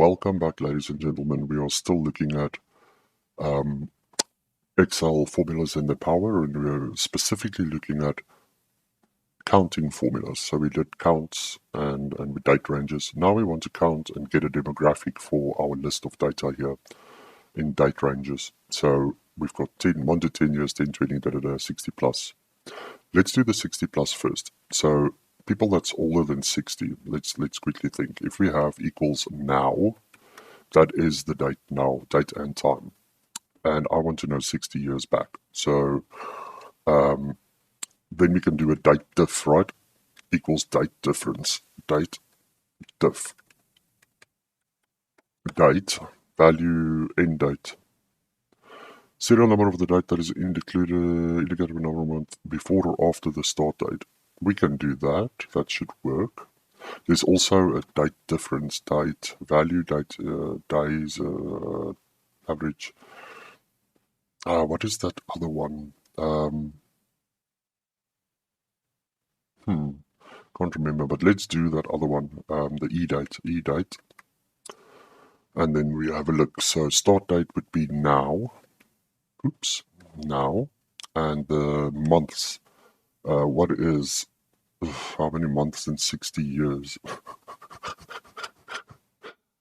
Welcome back, ladies and gentlemen. We are still looking at Excel formulas and their power, and we're specifically looking at counting formulas. So we did counts and with date ranges. Now we want to count and get a demographic for our list of data here in date ranges. So we've got 1 to 10 years, 10, 20, 60 plus. Let's do the 60 plus first. So people that's older than 60, let's quickly think. If we have equals now, that is the date now, date and time. And I want to know 60 years back. So then we can do a date diff, right? Equals date difference. Date diff. Date, value, end date. Serial number of the date that is indicated number of month before or after the start date. We can do that. That should work. There's also a date difference, date, value, date, days, average. What is that other one? Can't remember, but let's do that other one, the e-date. And then we have a look. So start date would be now. Oops, now. And the months. What is, how many months in 60 years?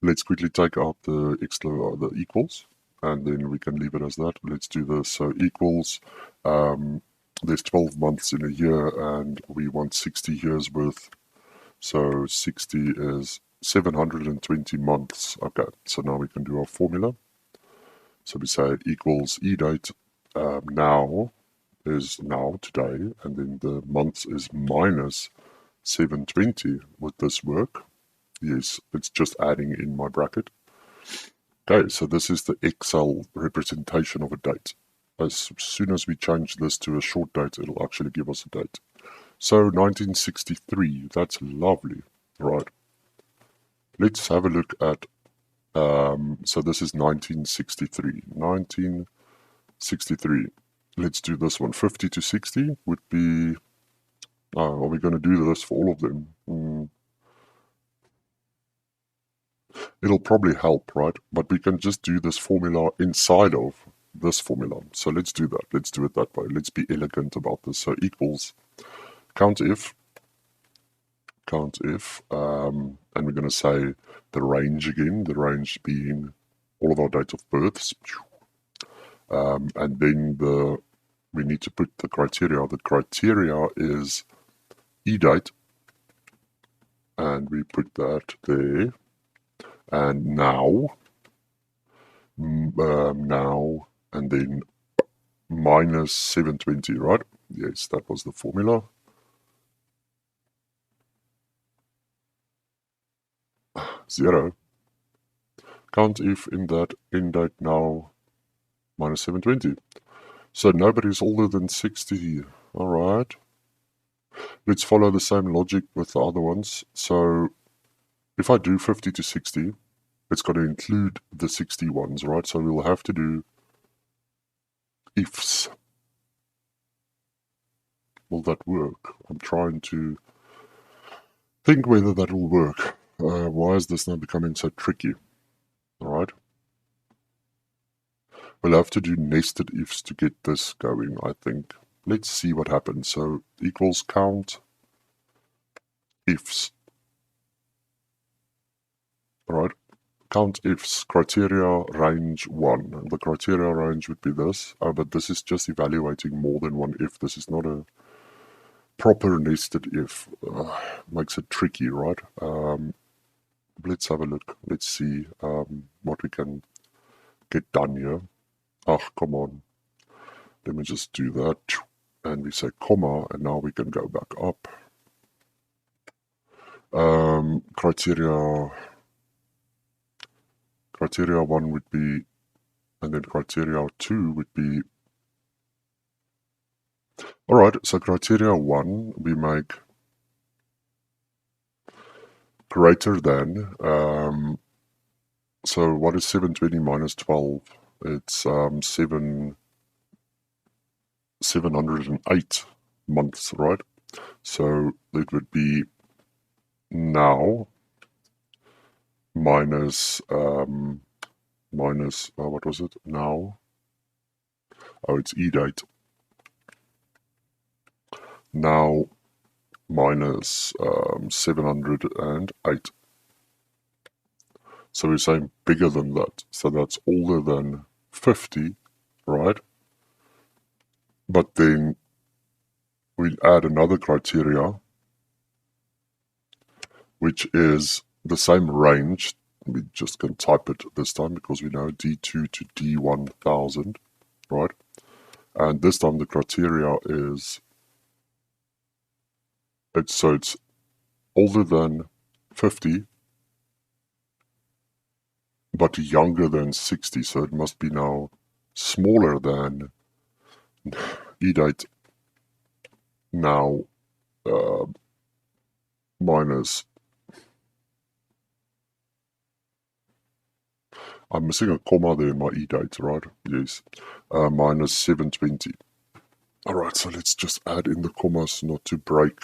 Let's quickly take out the equals, and then we can leave it as that. Let's do this. So equals, there's 12 months in a year, and we want 60 years worth. So 60 is 720 months. Okay, so now we can do our formula. So we say equals e-date now is now, today, and then the months is minus 720. Would this work? Yes, it's just adding in my bracket. Okay, so this is the Excel representation of a date. As soon as we change this to a short date, it'll actually give us a date. So 1963, that's lovely, right? Let's have a look at, so this is 1963. 1963. Let's do this one. 50 to 60 would be, are we going to do this for all of them? It'll probably help, right? But we can just do this formula inside of this formula. So let's do that. Let's do it that way. Let's be elegant about this. So equals COUNTIF, and we're going to say the range again, the range being all of our date of births. And then we need to put the criteria. The criteria is e-date, and we put that there. And now, and then minus 720, right? Yes, that was the formula. Zero. COUNTIF in that end date now minus 720. So nobody's older than 60. All right. Let's follow the same logic with the other ones. So if I do 50 to 60, it's got to include the 60 ones, right? So we'll have to do ifs. Will that work? I'm trying to think whether that will work. Why is this now becoming so tricky? All right. We'll have to do nested ifs to get this going, I think. Let's see what happens. So equals count ifs. All right. Count ifs, criteria range 1. The criteria range would be this, but this is just evaluating more than one if. This is not a proper nested if. Makes it tricky, right? Let's have a look. Let's see what we can get done here. Oh, come on. Let me just do that. And we say comma, and now we can go back up. Criteria 1 would be, and then criteria 2 would be, all right, so criteria 1, we make greater than, so what is 720 minus 12? It's 708 months, right? So it would be now minus, what was it now? Oh, it's E-date. Now minus 708. So we're saying bigger than that. So that's older than 50, right? But then we add another criteria, which is the same range. We just can type it this time because we know D2 to D1000, right? And this time the criteria is, it's older than 50, but younger than 60. So it must be now smaller than E-date now minus, I'm missing a comma there in my E-date, right? Yes, minus 720. Alright, so let's just add in the commas not to break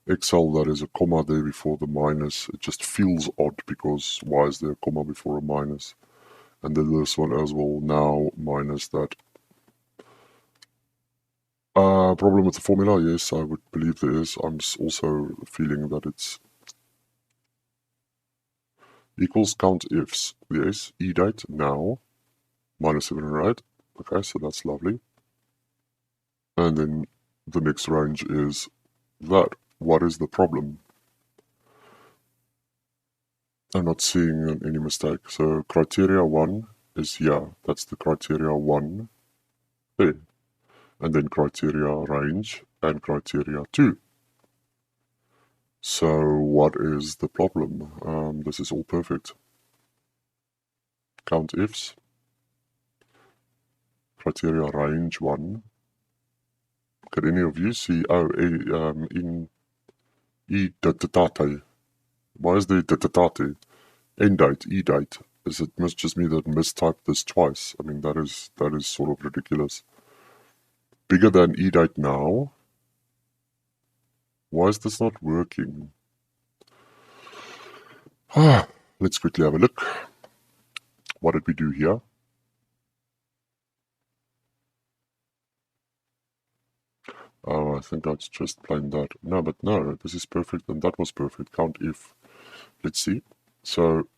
Excel. That is a comma there before the minus. It just feels odd because why is there a comma before a minus? And then this one as well, now minus that. Problem with the formula? Yes, I would believe there is. I'm also feeling that it's equals count ifs. Yes, E-date now minus 708. Okay, so that's lovely. And then the next range is that. What is the problem? I'm not seeing any mistake. So criteria 1 is here. That's the criteria 1 there. And then criteria range and criteria 2. So what is the problem? This is all perfect. Count ifs. Criteria range 1. Can any of you see? Oh, in e-datate. Why is there datate? End date, E-date. Is it must just me that mistyped this twice? I mean, that is sort of ridiculous. Bigger than E-date now. Why is this not working? Let's quickly have a look. What did we do here? Oh, I think that's just plain that. No, but no, this is perfect and that was perfect. Count if. Let's see. So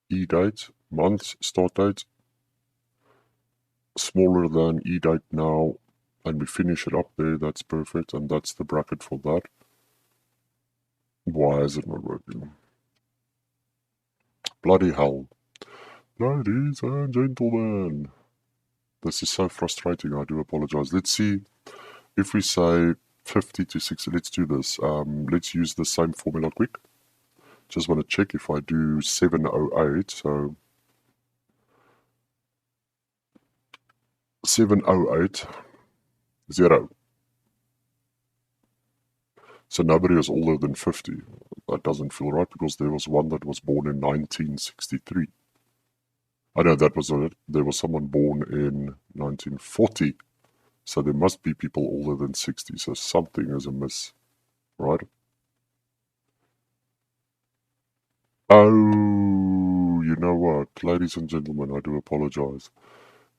E-date, month, start date, smaller than E-date now, and we finish it up there. That's perfect, and that's the bracket for that. Why is it not working? Bloody hell. Ladies and gentlemen. This is so frustrating, I do apologize. Let's see if we say 50 to 60. Let's do this. Let's use the same formula quick. Just want to check if I do 708. So 708, 0. So nobody is older than 50. That doesn't feel right because there was one that was born in 1963. I know that was there was someone born in 1940. So there must be people older than 60. So something is amiss, right? Oh, you know what? Ladies and gentlemen, I do apologize.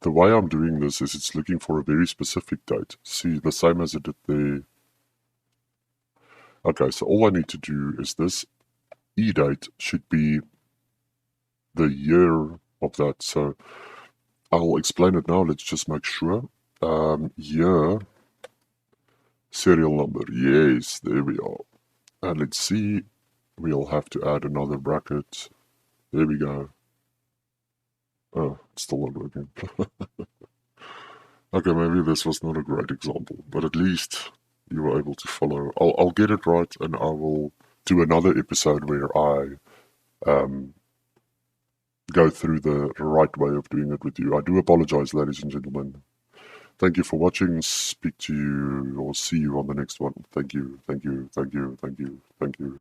The way I'm doing this is it's looking for a very specific date. See, the same as it did there. Okay, so all I need to do is this E-date should be the year of that. So I'll explain it now. Let's just make sure. Year, serial number. Yes, there we are. And let's see. We'll have to add another bracket. There we go. Oh, it's still not working. Okay, maybe this was not a great example, but at least you were able to follow. I'll get it right, and I will do another episode where I go through the right way of doing it with you. I do apologize, ladies and gentlemen. Thank you for watching. Speak to you or see you on the next one. Thank you, thank you, thank you, thank you, thank you.